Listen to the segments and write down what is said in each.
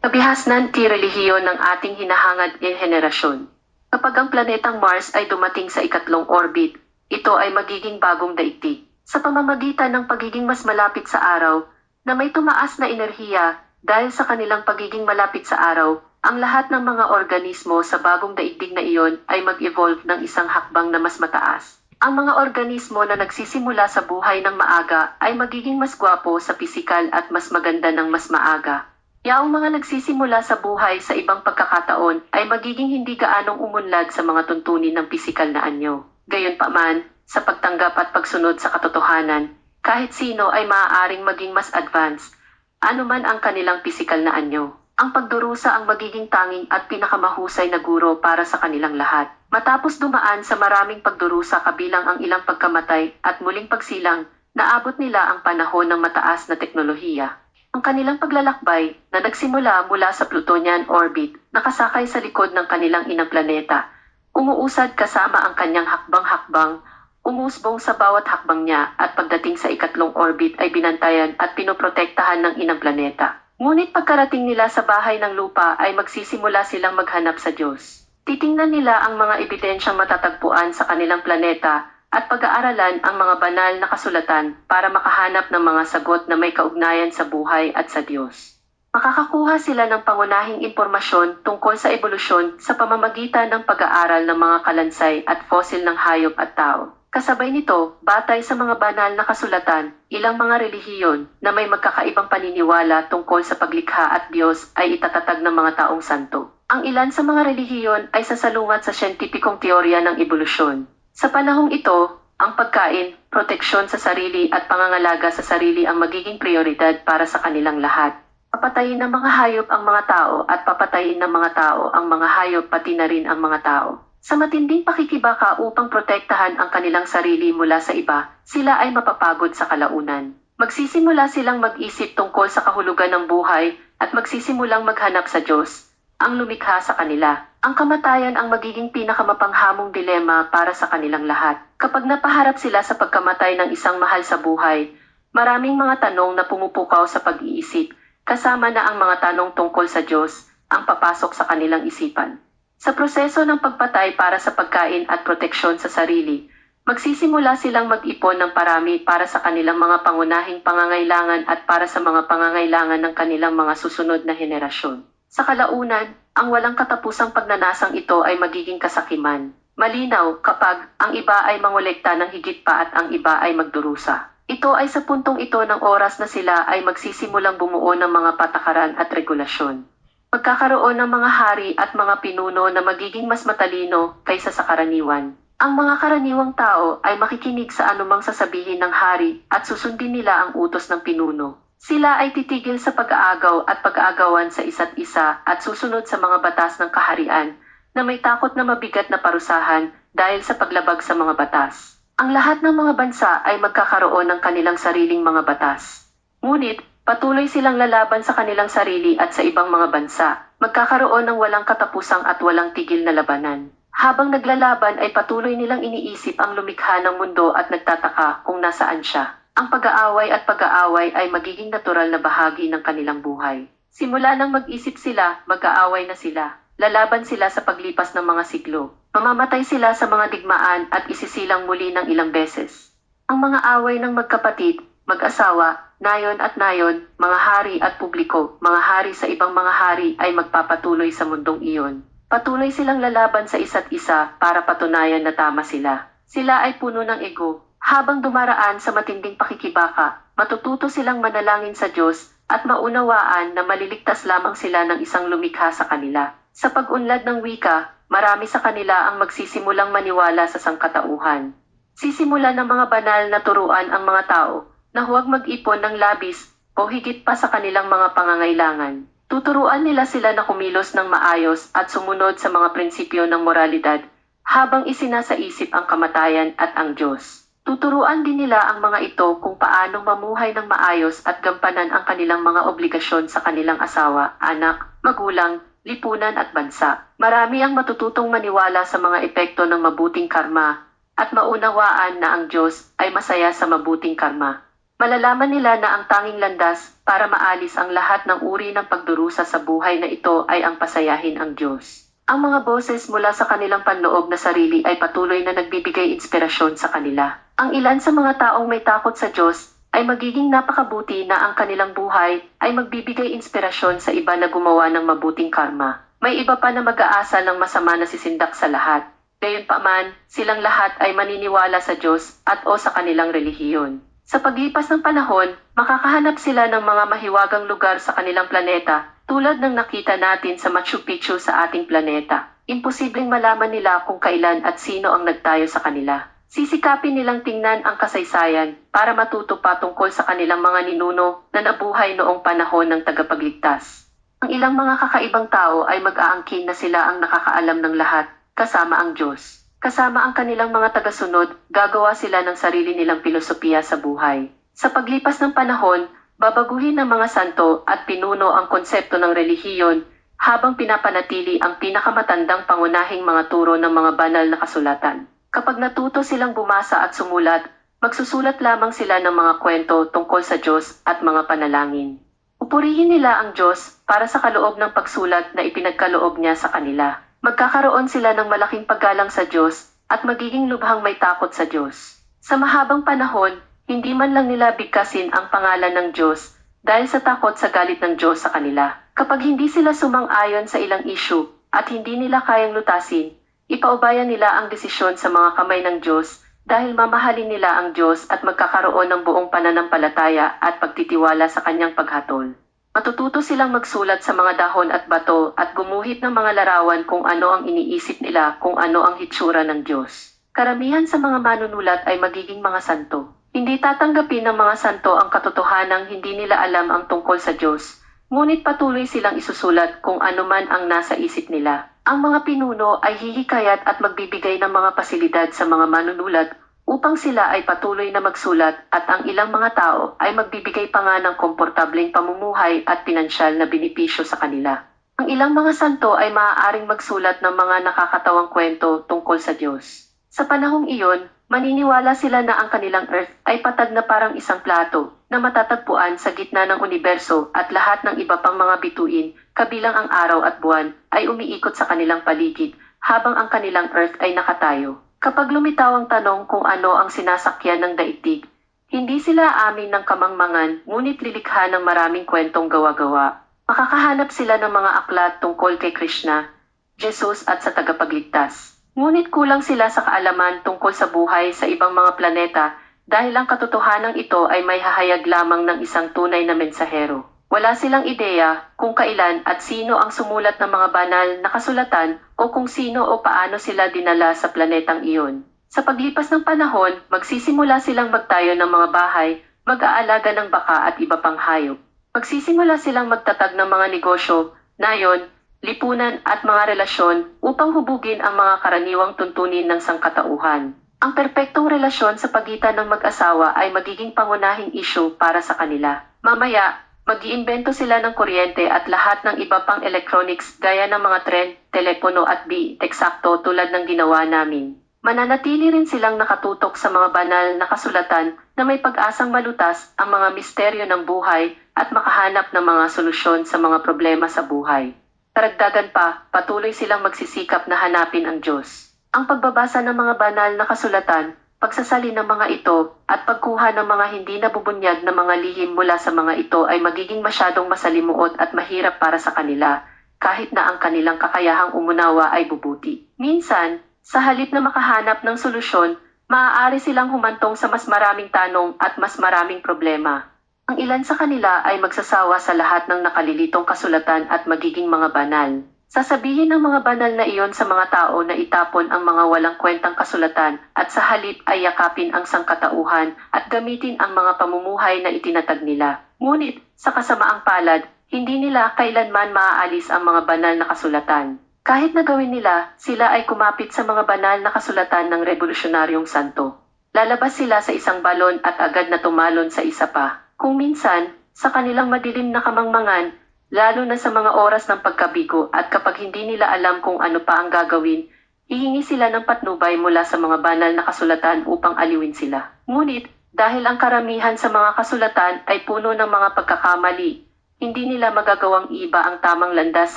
Kabihasnan ti relihiyon ng ating hinahangad ng henerasyon. Kapag ang planetang Mars ay dumating sa ikatlong orbit, ito ay magiging bagong daigdig. Sa pamamagitan ng pagiging mas malapit sa araw, na may tumaas na enerhiya dahil sa kanilang pagiging malapit sa araw, ang lahat ng mga organismo sa bagong daigdig na iyon ay mag-evolve ng isang hakbang na mas mataas. Ang mga organismo na nagsisimula sa buhay ng maaga ay magiging mas gwapo sa pisikal at mas maganda ng mas maaga. Yaong mga nagsisimula sa buhay sa ibang pagkakataon ay magiging hindi gaanong umunlad sa mga tuntunin ng pisikal na anyo. Gayunpaman, sa pagtanggap at pagsunod sa katotohanan, kahit sino ay maaaring maging mas advanced, anuman ang kanilang pisikal na anyo. Ang pagdurusa ang magiging tanging at pinakamahusay na guro para sa kanilang lahat. Matapos dumaan sa maraming pagdurusa kabilang ang ilang pagkamatay at muling pagsilang, naabot nila ang panahon ng mataas na teknolohiya. Ang kanilang paglalakbay na nagsimula mula sa Plutonian orbit, nakasakay sa likod ng kanilang inang planeta, umuusad kasama ang kanyang hakbang-hakbang, umusbong sa bawat hakbang niya at pagdating sa ikatlong orbit ay binantayan at pinoprotektahan ng inang planeta. Ngunit pagkarating nila sa bahay ng lupa ay magsisimula silang maghanap sa Diyos. Titingnan nila ang mga ebidensyang matatagpuan sa kanilang planeta at pag-aaralan ang mga banal na kasulatan para makahanap ng mga sagot na may kaugnayan sa buhay at sa Diyos. Makakakuha sila ng pangunahing impormasyon tungkol sa ebolusyon sa pamamagitan ng pag-aaral ng mga kalansay at fossil ng hayop at tao. Kasabay nito, batay sa mga banal na kasulatan, ilang mga relihiyon na may magkakaibang paniniwala tungkol sa paglikha at Diyos ay itatatag ng mga taong santo. Ang ilan sa mga relihiyon ay sasalungat sa siyentipikong teorya ng ebolusyon. Sa panahong ito, ang pagkain, proteksyon sa sarili at pangangalaga sa sarili ang magiging prioridad para sa kanilang lahat. Papatayin ng mga hayop ang mga tao at papatayin ng mga tao ang mga hayop pati na rin ang mga tao. Sa matinding pakikibaka upang protektahan ang kanilang sarili mula sa iba, sila ay mapapagod sa kalaunan. Magsisimula silang mag-isip tungkol sa kahulugan ng buhay at magsisimulang maghanap sa Diyos, ang lumikha sa kanila. Ang kamatayan ang magiging pinakamapanghamong dilema para sa kanilang lahat. Kapag napaharap sila sa pagkamatay ng isang mahal sa buhay, maraming mga tanong na pumupukaw sa pag-iisip, kasama na ang mga tanong tungkol sa Diyos, ang papasok sa kanilang isipan. Sa proseso ng pagpatay para sa pagkain at proteksyon sa sarili, magsisimula silang mag-ipon ng parami para sa kanilang mga pangunahing pangangailangan at para sa mga pangangailangan ng kanilang mga susunod na henerasyon. Sa kalaunan, ang walang katapusang pagnanasang ito ay magiging kasakiman. Malinaw kapag ang iba ay mangolekta ng higit pa at ang iba ay magdurusa. Ito ay sa puntong ito ng oras na sila ay magsisimulang bumuo ng mga patakaran at regulasyon. Magkakaroon ng mga hari at mga pinuno na magiging mas matalino kaysa sa karaniwan. Ang mga karaniwang tao ay makikinig sa anumang sasabihin ng hari at susundin nila ang utos ng pinuno. Sila ay titigil sa pag-aagaw at pag-aagawan sa isa't isa at susunod sa mga batas ng kaharian na may takot na mabigat na parusahan dahil sa paglabag sa mga batas. Ang lahat ng mga bansa ay magkakaroon ng kanilang sariling mga batas. Ngunit, patuloy silang lalaban sa kanilang sarili at sa ibang mga bansa. Magkakaroon ng walang katapusang at walang tigil na labanan. Habang naglalaban ay patuloy nilang iniisip ang lumikha ng mundo at nagtataka kung nasaan siya. Ang pag-aaway at pag-aaway ay magiging natural na bahagi ng kanilang buhay. Simula nang mag-isip sila, mag-aaway na sila. Lalaban sila sa paglipas ng mga siglo. Mamamatay sila sa mga digmaan at isisilang muli ng ilang beses. Ang mga away ng magkapatid, mag-asawa, nayon at nayon, mga hari at publiko, mga hari sa ibang mga hari ay magpapatuloy sa mundong iyon. Patuloy silang lalaban sa isa't isa para patunayan na tama sila. Sila ay puno ng ego. Habang dumaraan sa matinding pakikibaka, matututo silang manalangin sa Diyos at maunawaan na maliligtas lamang sila ng isang lumikha sa kanila. Sa pag-unlad ng wika, marami sa kanila ang magsisimulang maniwala sa sangkatauhan. Sisimulan ng mga banal na turuan ang mga tao na huwag mag-ipon ng labis o higit pa sa kanilang mga pangangailangan. Tuturuan nila sila na kumilos ng maayos at sumunod sa mga prinsipyo ng moralidad habang isinasaisip ang kamatayan at ang Diyos. Tuturuan din nila ang mga ito kung paanong mamuhay ng maayos at gampanan ang kanilang mga obligasyon sa kanilang asawa, anak, magulang, lipunan at bansa. Marami ang matututong maniwala sa mga epekto ng mabuting karma at maunawaan na ang Diyos ay masaya sa mabuting karma. Malalaman nila na ang tanging landas para maalis ang lahat ng uri ng pagdurusa sa buhay na ito ay ang pasayahin ang Diyos. Ang mga boses mula sa kanilang panloob na sarili ay patuloy na nagbibigay inspirasyon sa kanila. Ang ilan sa mga taong may takot sa Diyos ay magiging napakabuti na ang kanilang buhay ay magbibigay inspirasyon sa iba na gumawa ng mabuting karma. May iba pa na mag-aasa ng masama na sisindak sa lahat. Gayunpaman, silang lahat ay maniniwala sa Diyos at o sa kanilang relihiyon. Sa paglipas ng panahon, makakahanap sila ng mga mahiwagang lugar sa kanilang planeta, tulad ng nakita natin sa Machu Picchu sa ating planeta. Imposibleng malaman nila kung kailan at sino ang nagtayo sa kanila. Sisikapin nilang tingnan ang kasaysayan para matuto pa tungkol sa kanilang mga ninuno na nabuhay noong panahon ng tagapagligtas. Ang ilang mga kakaibang tao ay mag-aangkin na sila ang nakakaalam ng lahat, kasama ang Diyos. Kasama ang kanilang mga tagasunod, gagawa sila ng sarili nilang filosofiya sa buhay. Sa paglipas ng panahon, babaguhin ng mga santo at pinuno ang konsepto ng relihiyon habang pinapanatili ang pinakamatandang pangunahing mga turo ng mga banal na kasulatan. Kapag natuto silang bumasa at sumulat, magsusulat lamang sila ng mga kwento tungkol sa Diyos at mga panalangin. Pupurihin nila ang Diyos para sa kaloob ng pagsulat na ipinagkaloob niya sa kanila. Magkakaroon sila ng malaking paggalang sa Diyos at magiging lubhang may takot sa Diyos. Sa mahabang panahon, hindi man lang nila bigkasin ang pangalan ng Diyos dahil sa takot sa galit ng Diyos sa kanila. Kapag hindi sila sumang-ayon sa ilang issue at hindi nila kayang lutasin, ipaubayan nila ang desisyon sa mga kamay ng Diyos dahil mamahalin nila ang Diyos at magkakaroon ng buong pananampalataya at pagtitiwala sa kanyang paghatol. Matututo silang magsulat sa mga dahon at bato at gumuhit ng mga larawan kung ano ang iniisip nila kung ano ang hitsura ng Diyos. Karamihan sa mga manunulat ay magiging mga santo. Hindi tatanggapin ng mga santo ang katotohanang hindi nila alam ang tungkol sa Diyos, ngunit patuloy silang isusulat kung ano man ang nasa isip nila. Ang mga pinuno ay hihikayat at magbibigay ng mga pasilidad sa mga manunulat upang sila ay patuloy na magsulat at ang ilang mga tao ay magbibigay pa nga ng komportableng pamumuhay at pinansyal na benepisyo sa kanila. Ang ilang mga santo ay maaaring magsulat ng mga nakakatawang kwento tungkol sa Diyos. Sa panahong iyon, maniniwala sila na ang kanilang earth ay patag na parang isang plato na matatagpuan sa gitna ng universo at lahat ng iba pang mga bituin, kabilang ang araw at buwan, ay umiikot sa kanilang paligid habang ang kanilang earth ay nakatayo. Kapag lumitaw ang tanong kung ano ang sinasakyan ng daigdig, hindi sila amin ng kamangmangan ngunit lilikha ng maraming kwentong gawa-gawa. Makakahanap sila ng mga aklat tungkol kay Krishna, Jesus at sa tagapagligtas. Ngunit kulang sila sa kaalaman tungkol sa buhay sa ibang mga planeta dahil ang katotohanan ito ay may hahayag lamang ng isang tunay na mensahero. Wala silang ideya kung kailan at sino ang sumulat ng mga banal na kasulatan o kung sino o paano sila dinala sa planetang iyon. Sa paglipas ng panahon, magsisimula silang magtayo ng mga bahay, mag-aalaga ng baka at iba pang hayop. Magsisimula silang magtatag ng mga negosyo, nayon, lipunan at mga relasyon upang hubugin ang mga karaniwang tuntunin ng sangkatauhan. Ang perpektong relasyon sa pagitan ng mag-asawa ay magiging pangunahing issue para sa kanila. Mamaya, mag-iimbento sila ng kuryente at lahat ng iba pang electronics gaya ng mga tren, telepono at eksakto tulad ng ginawa namin. Mananatili rin silang nakatutok sa mga banal na kasulatan na may pag-asang malutas ang mga misteryo ng buhay at makahanap ng mga solusyon sa mga problema sa buhay. Karagdagan pa, patuloy silang magsisikap na hanapin ang Diyos. Ang pagbabasa ng mga banal na kasulatan, pagsasalin ng mga ito, at pagkuha ng mga hindi nabubunyag na mga lihim mula sa mga ito ay magiging masyadong masalimuot at mahirap para sa kanila, kahit na ang kanilang kakayahang umunawa ay bubuti. Minsan, sa halip na makahanap ng solusyon, maaari silang humantong sa mas maraming tanong at mas maraming problema. Ang ilan sa kanila ay magsasawa sa lahat ng nakalilitong kasulatan at magiging mga banal. Sasabihin ng mga banal na iyon sa mga tao na itapon ang mga walang kwentang kasulatan at sa halip ay yakapin ang sangkatauhan at gamitin ang mga pamumuhay na itinatag nila. Ngunit, sa kasamaang palad, hindi nila kailanman maaalis ang mga banal na kasulatan. Kahit na gawin nila, sila ay kumapit sa mga banal na kasulatan ng revolusyonaryong santo. Lalabas sila sa isang balon at agad na tumalon sa isa pa. Kung minsan, sa kanilang madilim na kamangmangan, lalo na sa mga oras ng pagkabigo at kapag hindi nila alam kung ano pa ang gagawin, hihingi sila ng patnubay mula sa mga banal na kasulatan upang aliwin sila. Ngunit, Dahil ang karamihan sa mga kasulatan ay puno ng mga pagkakamali, hindi nila magagawang iba ang tamang landas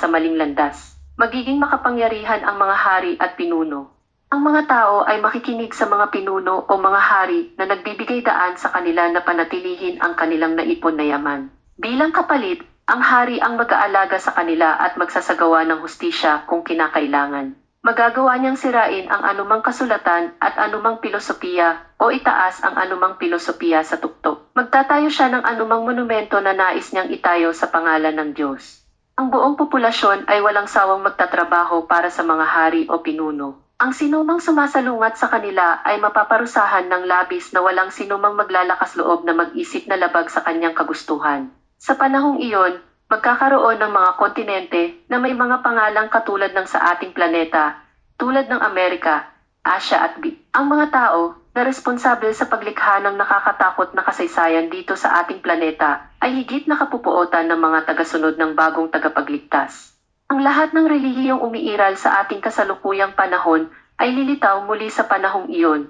sa maling landas. Magiging makapangyarihan ang mga hari at pinuno. Ang mga tao ay makikinig sa mga pinuno o mga hari na nagbibigay daan sa kanila na panatilihin ang kanilang naipon na yaman. Bilang kapalit, ang hari ang mag-aalaga sa kanila at magsasagawa ng hustisya kung kinakailangan. Magagawa niyang sirain ang anumang kasulatan at anumang pilosopiya o itaas ang anumang pilosopiya sa tuktok. Magtatayo siya ng anumang monumento na nais niyang itayo sa pangalan ng Diyos. Ang buong populasyon ay walang sawang magtatrabaho para sa mga hari o pinuno. Ang sinumang sumasalungat sa kanila ay mapaparusahan ng labis na walang sinumang maglalakas loob na mag-isip na labag sa kanyang kagustuhan. Sa panahong iyon, magkakaroon ng mga kontinente na may mga pangalang katulad ng sa ating planeta, tulad ng Amerika, Asya at B. Ang mga tao na responsable sa paglikha ng nakakatakot na kasaysayan dito sa ating planeta ay higit na kapupuotan ng mga tagasunod ng bagong tagapagligtas. Ang lahat ng relihiyong umiiral sa ating kasalukuyang panahon ay lilitaw muli sa panahong iyon.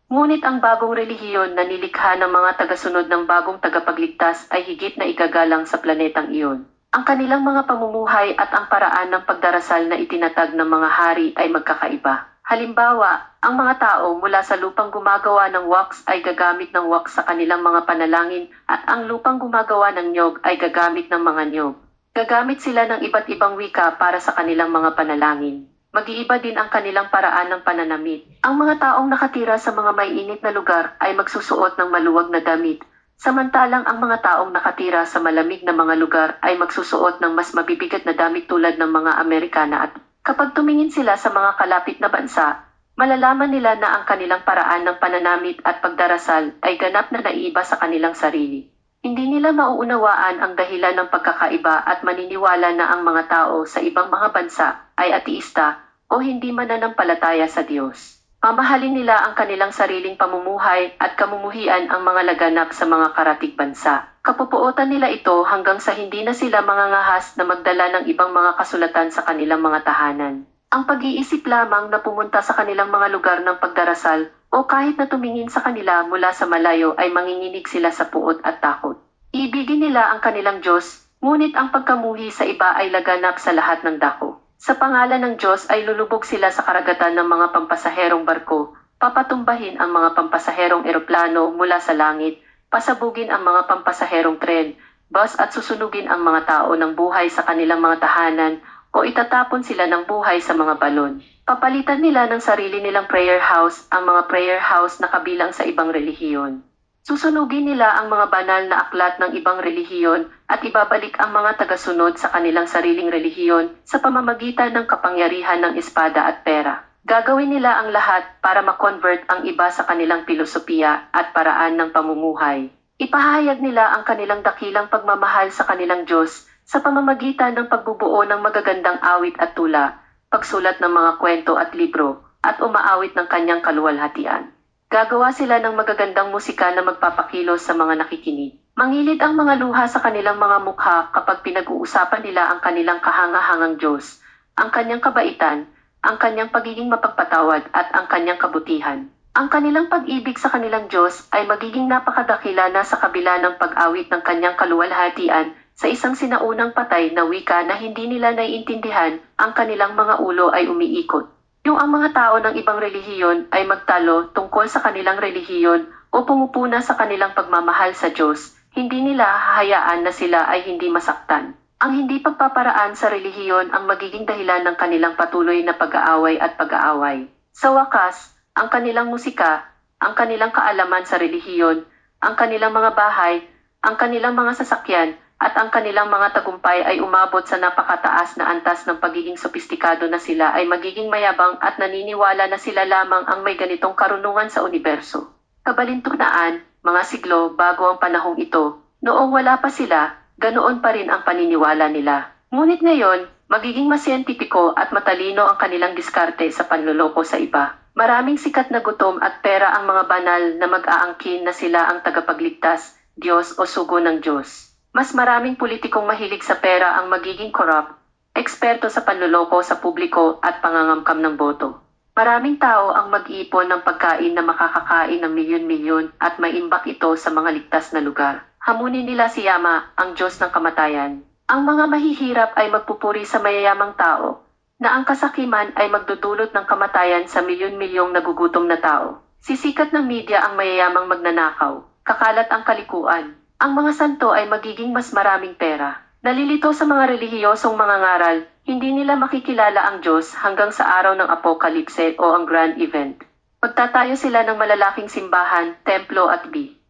Ngunit ang bagong relihiyon na nilikha ng mga tagasunod ng bagong tagapagligtas ay higit na igagalang sa planetang iyon. Ang kanilang mga pamumuhay at ang paraan ng pagdarasal na itinatag ng mga hari ay magkakaiba. Halimbawa, ang mga tao mula sa lupang gumagawa ng wax ay gagamit ng wax sa kanilang mga panalangin at ang lupang gumagawa ng niyog ay gagamit ng mga niyog. Gagamit sila ng iba't ibang wika para sa kanilang mga panalangin. Mag-iiba din ang kanilang paraan ng pananamit. Ang mga taong nakatira sa mga mainit na lugar ay magsusuot ng maluwag na damit, samantalang ang mga taong nakatira sa malamig na mga lugar ay magsusuot ng mas mabibigat na damit tulad ng mga Amerikana at kapag tumingin sila sa mga kalapit na bansa, malalaman nila na ang kanilang paraan ng pananamit at pagdarasal ay ganap na naiiba sa kanilang sarili. Hindi nila mauunawaan ang dahilan ng pagkakaiba at maniniwala na ang mga tao sa ibang mga bansa ay ateista o hindi mananampalataya sa Diyos. Mamahalin nila ang kanilang sariling pamumuhay at kamumuhian ang mga laganap sa mga karatig bansa. Kapupuotan nila ito hanggang sa hindi na sila mangangahas na magdala ng ibang mga kasulatan sa kanilang mga tahanan. Ang pag-iisip lamang na pumunta sa kanilang mga lugar ng pagdarasal o kahit na tumingin sa kanila mula sa malayo ay manginginig sila sa puot at takot. Ibigin nila ang kanilang Diyos, ngunit ang pagkamuhi sa iba ay laganap sa lahat ng dako. Sa pangalan ng Diyos ay lulubog sila sa karagatan ng mga pampasaherong barko, papatumbahin ang mga pampasaherong eroplano mula sa langit, pasabugin ang mga pampasaherong tren, bus at susunugin ang mga tao ng buhay sa kanilang mga tahanan o itatapon sila ng buhay sa mga balon. Papalitan nila ng sarili nilang prayer house ang mga prayer house na kabilang sa ibang relihiyon. Susunugin nila ang mga banal na aklat ng ibang relihiyon at ibabalik ang mga tagasunod sa kanilang sariling relihiyon sa pamamagitan ng kapangyarihan ng espada at pera. Gagawin nila ang lahat para ma-convert ang iba sa kanilang pilosopiya at paraan ng pamumuhay. Ipahayag nila ang kanilang dakilang pagmamahal sa kanilang Diyos sa pamamagitan ng pagbubuo ng magagandang awit at tula, pagsulat ng mga kwento at libro, at umaawit ng kanyang kaluwalhatian. Gagawa sila ng magagandang musika na magpapakilos sa mga nakikinig. Mangilid ang mga luha sa kanilang mga mukha kapag pinag-uusapan nila ang kanilang kahangahangang Diyos, ang kanyang kabaitan, ang kanyang pagiging mapagpatawad at ang kanyang kabutihan. Ang kanilang pag-ibig sa kanilang Diyos ay magiging napakadakila na sa kabila ng pag-awit ng kanyang kaluwalhatian sa isang sinaunang patay na wika na hindi nila naiintindihan, ang kanilang mga ulo ay umiikot. Yung ang mga tao ng ibang relihiyon ay magtalo tungkol sa kanilang relihiyon o pumupuna sa kanilang pagmamahal sa Diyos, hindi nila hahayaan na sila ay hindi masaktan. Ang hindi pagpaparaan sa relihiyon ang magiging dahilan ng kanilang patuloy na pag-aaway at pag-aaway. Sa wakas, ang kanilang musika, ang kanilang kaalaman sa relihiyon, ang kanilang mga bahay, ang kanilang mga sasakyan, at ang kanilang mga tagumpay ay umabot sa napakataas na antas ng pagiging sopistikado na sila ay magiging mayabang at naniniwala na sila lamang ang may ganitong karunungan sa universo. Kabalintunaan, mga siglo bago ang panahong ito, noong wala pa sila, ganoon pa rin ang paniniwala nila. Ngunit ngayon, magiging mas siyentipiko at matalino ang kanilang diskarte sa panloloko sa iba. Maraming sikat na gutom at pera ang mga banal na mag-aangkin na sila ang tagapagligtas, Diyos o sugo ng Diyos. Mas maraming politikong mahilig sa pera ang magiging corrupt, eksperto sa panloloko sa publiko at pangangamkam ng boto. Maraming tao ang mag-iipon ng pagkain na makakakain ng milyon-milyon at maimbak ito sa mga ligtas na lugar. Hamunin nila si Yama, ang Diyos ng kamatayan. Ang mga mahihirap ay magpupuri sa mayayamang tao, na ang kasakiman ay magdudulot ng kamatayan sa milyon-milyong nagugutom na tao. Sisikat ng media ang mayayamang magnanakaw, kakalat ang kalikuan. Ang mga santo ay magiging mas maraming pera. Nalilito sa mga relihiyosong mga ngaral, hindi nila makikilala ang Diyos hanggang sa araw ng apokalipse o ang grand event. Magtatayo sila ng malalaking simbahan, templo at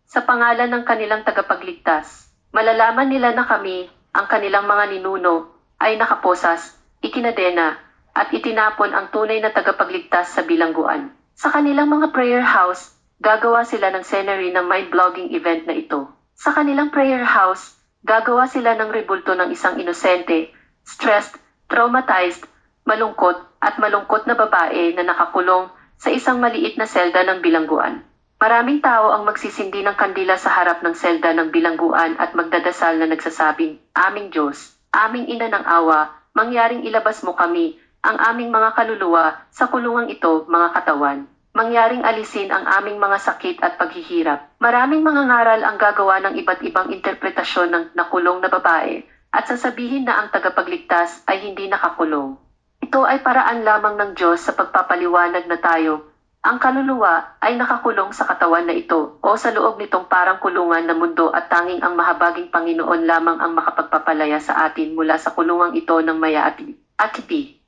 sa pangalan ng kanilang tagapagligtas. Malalaman nila na kami, ang kanilang mga ninuno, ay nakaposas, ikinadena, at itinapon ang tunay na tagapagligtas sa bilangguan. Sa kanilang mga prayer house, gagawa sila ng scenery ng mind-blogging event na ito. Sa kanilang prayer house, gagawa sila ng rebulto ng isang inosente, stressed, traumatized, malungkot at malungkot na babae na nakakulong sa isang maliit na selda ng bilangguan. Maraming tao ang magsisindi ng kandila sa harap ng selda ng bilangguan at magdadasal na nagsasabing, Aming Diyos, aming ina ng awa, mangyaring ilabas mo kami, ang aming mga kaluluwa, sa kulungang ito, mga katawan. Mangyaring alisin ang aming mga sakit at paghihirap. Maraming mga ngaral ang gagawa ng iba't ibang interpretasyon ng nakulong na babae at sasabihin na ang tagapagligtas ay hindi nakakulong. Ito ay paraan lamang ng Diyos sa pagpapaliwanag na tayo, ang kaluluwa ay nakakulong sa katawan na ito o sa loob nitong parang kulungan na mundo at tanging ang mahabaging Panginoon lamang ang makapagpapalaya sa atin mula sa kulungang ito ng maya at ati.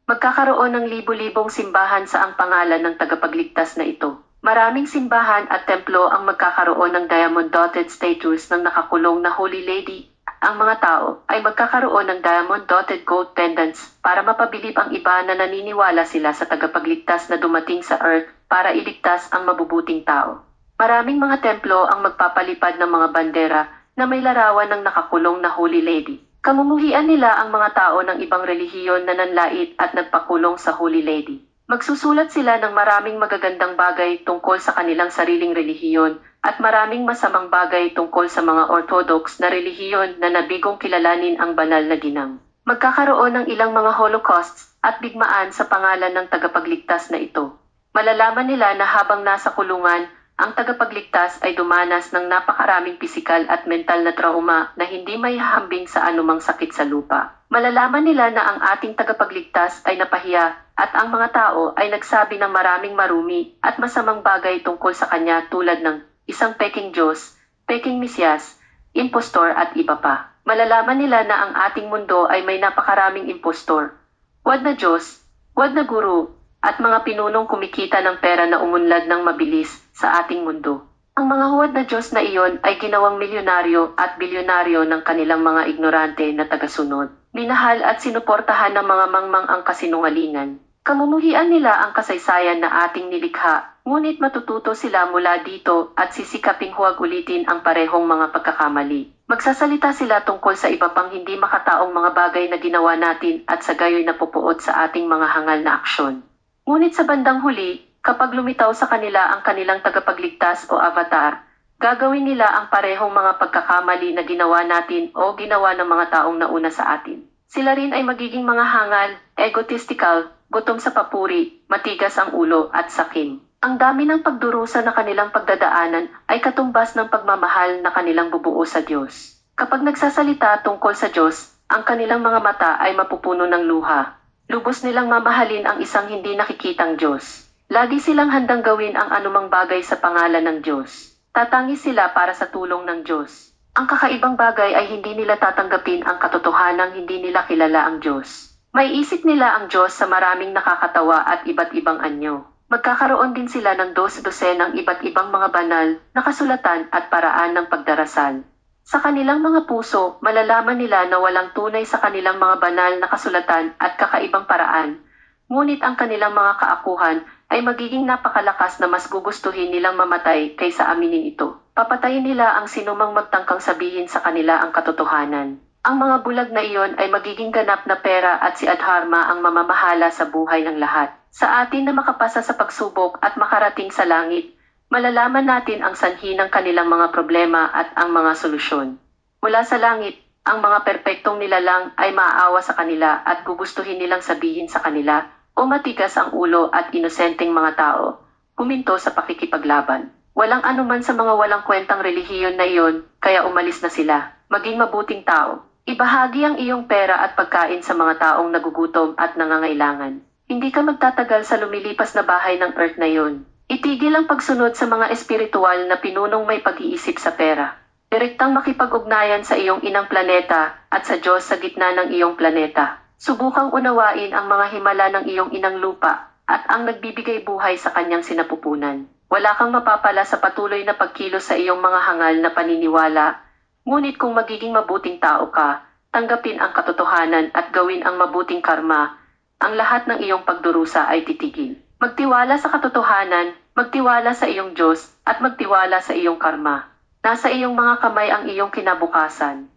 Magkakaroon ng libu-libong simbahan sa ang pangalan ng tagapagligtas na ito. Maraming simbahan at templo ang magkakaroon ng diamond-dotted statues ng nakakulong na Holy Lady. Ang mga tao ay magkakaroon ng diamond-dotted gold pendants para mapabilib ang iba na naniniwala sila sa tagapagligtas na dumating sa earth para iligtas ang mabubuting tao. Maraming mga templo ang magpapalipad ng mga bandera na may larawan ng nakakulong na Holy Lady. Kamumuhian nila ang mga tao ng ibang relihiyon na nanlait at nagpakulong sa Holy Lady. Magsusulat sila ng maraming magagandang bagay tungkol sa kanilang sariling relihiyon at maraming masamang bagay tungkol sa mga Orthodox na relihiyon na nabigong kilalanin ang banal na ginang. Magkakaroon ng ilang mga holocausts at bigmaan sa pangalan ng tagapagligtas na ito. Malalaman nila na habang nasa kulungan, ang tagapagligtas ay dumanas ng napakaraming pisikal at mental na trauma na hindi may hahambing sa anumang sakit sa lupa. Malalaman nila na ang ating tagapagligtas ay napahiya at ang mga tao ay nagsabi ng maraming marumi at masamang bagay tungkol sa kanya tulad ng isang peking Diyos, peking Mesyas, impostor at iba pa. Malalaman nila na ang ating mundo ay may napakaraming impostor. Wad na Diyos, wad na guru, at mga pinunong kumikita ng pera na umunlad ng mabilis sa ating mundo. Ang mga huwad na Diyos na iyon ay ginawang milyonaryo at bilyonaryo ng kanilang mga ignorante na tagasunod. Minahal at sinuportahan ng mga mangmang ang kasinungalingan. Kamumuhian nila ang kasaysayan na ating nilikha, ngunit matututo sila mula dito at sisikaping huwag ulitin ang parehong mga pagkakamali. Magsasalita sila tungkol sa iba pang hindi makataong mga bagay na ginawa natin at sa gayoy napupuot sa ating mga hangal na aksyon. Ngunit sa bandang huli, kapag lumitaw sa kanila ang kanilang tagapagligtas o avatar, gagawin nila ang parehong mga pagkakamali na ginawa natin o ginawa ng mga taong nauna sa atin. Sila rin ay magiging mga hangal, egotistical, gutom sa papuri, matigas ang ulo at sakim. Ang dami ng pagdurusa na kanilang pagdadaanan ay katumbas ng pagmamahal na kanilang bubuo sa Diyos. Kapag nagsasalita tungkol sa Diyos, ang kanilang mga mata ay mapupuno ng luha. Lubos nilang mamahalin ang isang hindi nakikitang Diyos. Lagi silang handang gawin ang anumang bagay sa pangalan ng Diyos. Tatangi sila para sa tulong ng Diyos. Ang kakaibang bagay ay hindi nila tatanggapin ang katotohanang hindi nila kilala ang Diyos. May isip nila ang Diyos sa maraming nakakatawa at iba't ibang anyo. Magkakaroon din sila ng dos-dosenang iba't ibang mga banal na kasulatan at paraan ng pagdarasal. Sa kanilang mga puso, malalaman nila na walang tunay sa kanilang mga banal na kasulatan at kakaibang paraan. Ngunit ang kanilang mga kaakuhan ay magiging napakalakas na mas gugustuhin nilang mamatay kaysa aminin ito. Papatayin nila ang sinumang magtangkang sabihin sa kanila ang katotohanan. Ang mga bulag na iyon ay magiging ganap na pera at si Adharma ang mamamahala sa buhay ng lahat. Sa atin na makapasa sa pagsubok at makarating sa langit, malalaman natin ang sanhi ng kanilang mga problema at ang mga solusyon. Mula sa langit, ang mga perpektong nilalang ay maaawa sa kanila at gugustuhin nilang sabihin sa kanila, o matigas ang ulo at inosenteng mga tao, huminto sa pakikipaglaban. Walang anuman sa mga walang kwentang relihiyon na iyon, kaya umalis na sila. Maging mabuting tao. Ibahagi ang iyong pera at pagkain sa mga taong nagugutom at nangangailangan. Hindi ka magtatagal sa lumilipas na bahay ng earth na iyon. Itigil ang pagsunod sa mga espiritual na pinunong may pag-iisip sa pera. Direktang makipag-ugnayan sa iyong inang planeta at sa Diyos sa gitna ng iyong planeta. Subukang unawain ang mga himala ng iyong inang lupa at ang nagbibigay buhay sa kanyang sinapupunan. Wala kang mapapala sa patuloy na pagkilos sa iyong mga hangal na paniniwala, ngunit kung magiging mabuting tao ka, tanggapin ang katotohanan at gawin ang mabuting karma, ang lahat ng iyong pagdurusa ay titigil. Magtiwala sa katotohanan, magtiwala sa iyong Diyos, at magtiwala sa iyong karma. Nasa iyong mga kamay ang iyong kinabukasan.